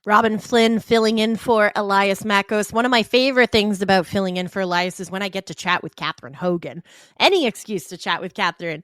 Robin Flynn filling in for Elias Makos. One of my favorite things about filling in for Elias is when I get to chat with Catherine Hogan. Any excuse to chat with Catherine.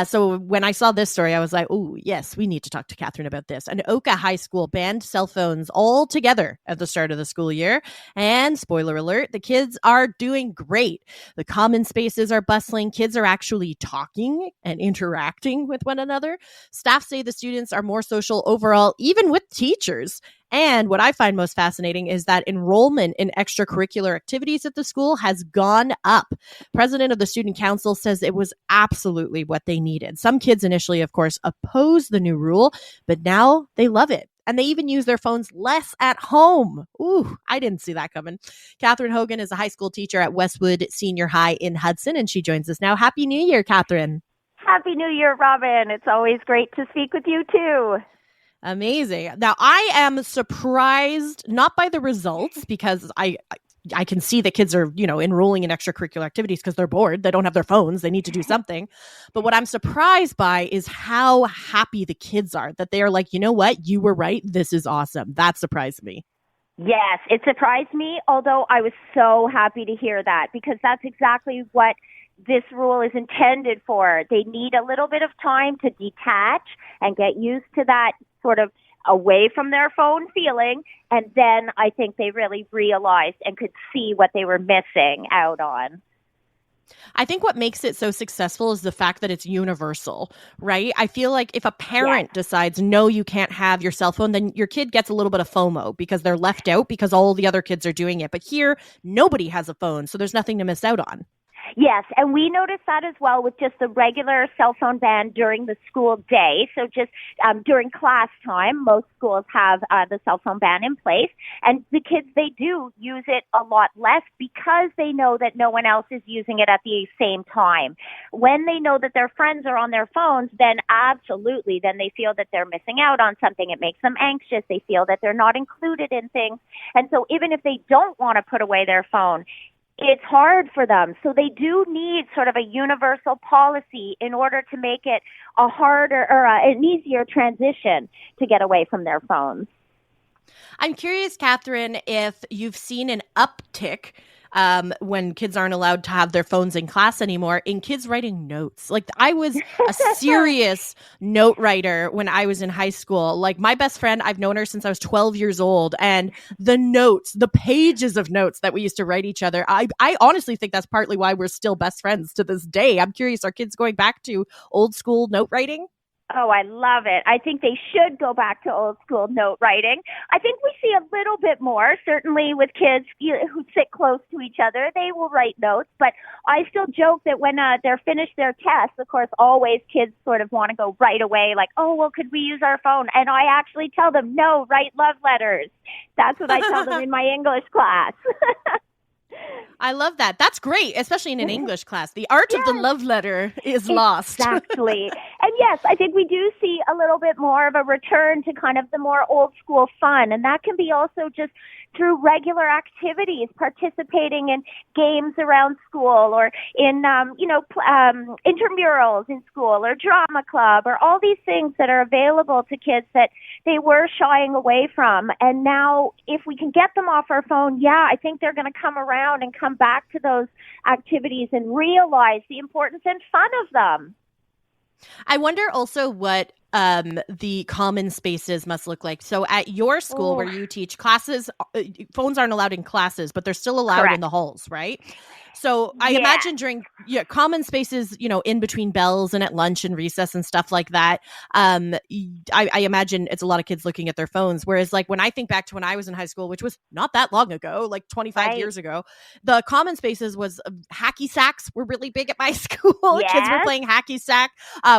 So when I saw this story, I was like, oh, yes, we need to talk to Catherine about this. An Oka High School banned cell phones all together at the start of the school year. And spoiler alert, the kids are doing great. The common spaces are bustling. Kids are actually talking and interacting with one another. Staff say the students are more social overall, even with teachers. And what I find most fascinating is that enrollment in extracurricular activities at the school has gone up. President of the student council says it was absolutely what they needed. Some kids initially, of course, opposed the new rule, but now they love it. And they even use their phones less at home. Ooh, I didn't see that coming. Catherine Hogan is a high school teacher at Westwood Senior High in Hudson, and she joins us now. Happy New Year, Catherine. Happy New Year, Robin. It's always great to speak with you, too. Amazing. Now, I am surprised not by the results because I can see that kids are, enrolling in extracurricular activities because they're bored. They don't have their phones. They need to do something. But what I'm surprised by is how happy the kids are, that they are like, you know what? You were right. This is awesome. That surprised me. Yes, it surprised me, although I was so happy to hear that because that's exactly what this rule is intended for. They need a little bit of time to detach and get used to that sort of away from their phone feeling. And then I think they really realized and could see what they were missing out on. I think what makes it so successful is the fact that it's universal, right? I feel like if a parent decides, no, you can't have your cell phone, then your kid gets a little bit of FOMO because they're left out because all the other kids are doing it. But here, nobody has a phone, so there's nothing to miss out on. Yes, and we noticed that as well with just the regular cell phone ban during the school day. So just during class time, most schools have the cell phone ban in place. And the kids, they do use it a lot less because they know that no one else is using it at the same time. When they know that their friends are on their phones, then absolutely, then they feel that they're missing out on something. It makes them anxious. They feel that they're not included in things. And so even if they don't want to put away their phone, it's hard for them. So they do need sort of a universal policy in order to make it a harder or an easier transition to get away from their phones. I'm curious, Catherine, if you've seen an uptick when kids aren't allowed to have their phones in class anymore, in kids writing notes. Like I was a serious note writer when I was in high school. Like my best friend, I've known her since I was 12 years old. And the notes, the pages of notes that we used to write each other, I honestly think that's partly why we're still best friends to this day. I'm curious, are kids going back to old school note writing? Oh, I love it. I think they should go back to old school note writing. I think we see a little bit more, certainly with kids who sit close to each other, they will write notes. But I still joke that when they're finished their tests, of course, always kids sort of want to go right away, like, oh, well, could we use our phone? And I actually tell them, no, write love letters. That's what I tell them in my English class. I love that. That's great, especially in an English class. The art of the love letter is lost. Exactly. And yes, I think we do see a little bit more of a return to kind of the more old school fun. And that can be also just through regular activities, participating in games around school or in, intramurals in school or drama club or all these things that are available to kids that they were shying away from. And now if we can get them off our phone, I think they're going to come around and come back to those activities and realize the importance and fun of them. I wonder also what the common spaces must look like. So at your school where you teach classes, phones aren't allowed in classes, but they're still allowed in the halls, right? So I imagine during common spaces, in between bells and at lunch and recess and stuff like that, I imagine it's a lot of kids looking at their phones. Whereas like when I think back to when I was in high school, which was not that long ago, like 25 years ago, the common spaces was hacky sacks were really big at my school. Yes. Kids were playing hacky sack.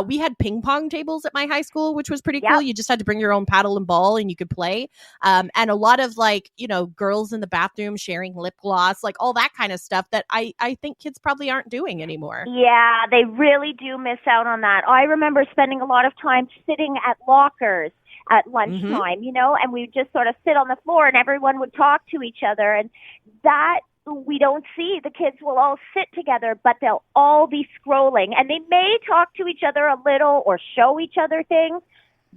We had ping pong tables at my high school, which was pretty cool. You just had to bring your own paddle and ball and you could play. And a lot of girls in the bathroom sharing lip gloss, like all that kind of stuff that I think kids probably aren't doing anymore. Yeah, they really do miss out on that. I remember spending a lot of time sitting at lockers at lunchtime, and we would just sort of sit on the floor and everyone would talk to each other. And that we don't see. The kids will all sit together, but they'll all be scrolling. And they may talk to each other a little or show each other things,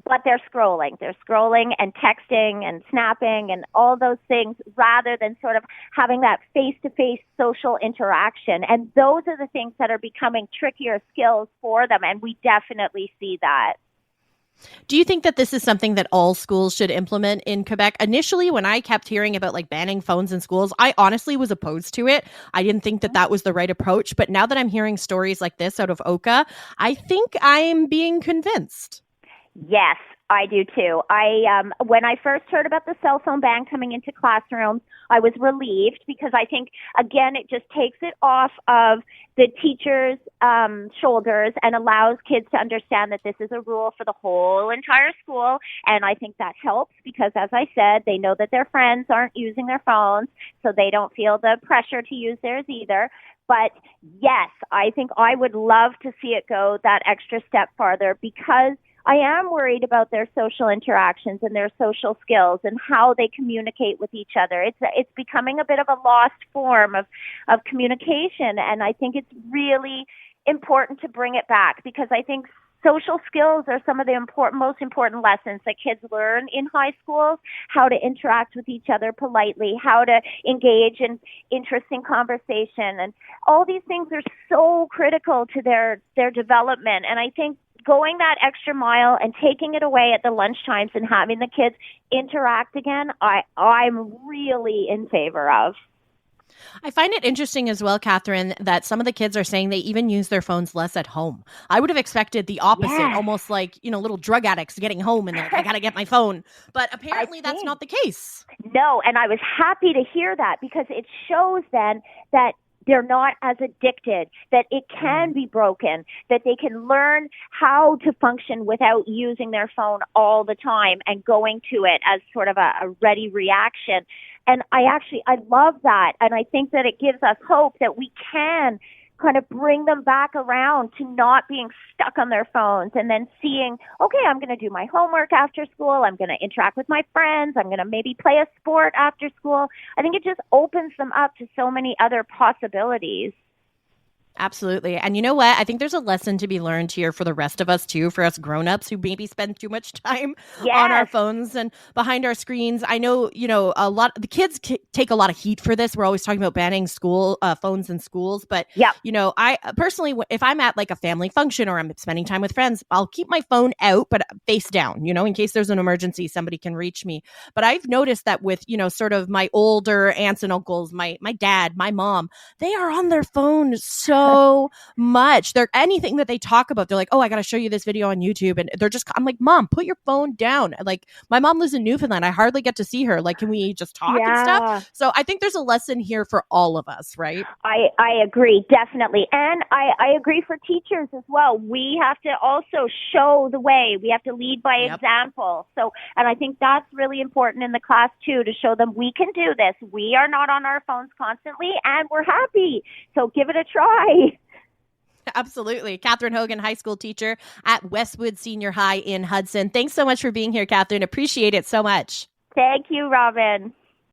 but they're scrolling. They're scrolling and texting and snapping and all those things rather than sort of having that face-to-face social interaction. And those are the things that are becoming trickier skills for them. And we definitely see that. Do you think that this is something that all schools should implement in Quebec? Initially, when I kept hearing about like banning phones in schools, I honestly was opposed to it. I didn't think that that was the right approach. But now that I'm hearing stories like this out of Oka, I think I'm being convinced. Yes, I do too. When I first heard about the cell phone ban coming into classrooms, I was relieved because I think, again, it just takes it off of the teachers' shoulders and allows kids to understand that this is a rule for the whole entire school. And I think that helps because, as I said, they know that their friends aren't using their phones, so they don't feel the pressure to use theirs either. But yes, I think I would love to see it go that extra step farther because I am worried about their social interactions and their social skills and how they communicate with each other. It's becoming a bit of a lost form of communication, and I think it's really important to bring it back because I think social skills are some of the most important lessons that kids learn in high schools, how to interact with each other politely, how to engage in interesting conversation, and all these things are so critical to their development. And I think going that extra mile and taking it away at the lunch times and having the kids interact again, I'm really in favor of. I find it interesting as well, Catherine, that some of the kids are saying they even use their phones less at home. I would have expected the opposite, almost like, little drug addicts getting home and they're like, I got to get my phone. But apparently that's not the case. No, and I was happy to hear that because it shows then that they're not as addicted, that it can be broken, that they can learn how to function without using their phone all the time and going to it as sort of a ready reaction. And I love that. And I think that it gives us hope that we can kind of bring them back around to not being stuck on their phones and then seeing, okay, I'm going to do my homework after school. I'm going to interact with my friends. I'm going to maybe play a sport after school. I think it just opens them up to so many other possibilities. Absolutely. And you know what? I think there's a lesson to be learned here for the rest of us too, for us grown-ups who maybe spend too much time on our phones and behind our screens. I know, a lot the kids take a lot of heat for this. We're always talking about banning phones in schools, but I personally, if I'm at like a family function or I'm spending time with friends, I'll keep my phone out, but face down, in case there's an emergency, somebody can reach me. But I've noticed that with, sort of my older aunts and uncles, my dad, my mom, they are on their phone so much. They're anything that they talk about, they're like, oh, I got to show you this video on YouTube. And I'm like, Mom, put your phone down. Like, my mom lives in Newfoundland. I hardly get to see her. Like, can we just talk and stuff? So I think there's a lesson here for all of us, right? I agree, definitely. And I agree for teachers as well. We have to also show the way. We have to lead by example. So, and I think that's really important in the class too, to show them we can do this. We are not on our phones constantly and we're happy. So give it a try. Absolutely. Catherine Hogan, high school teacher at Westwood Senior High in Hudson. Thanks so much for being here, Catherine. Appreciate it so much. Thank you, Robin.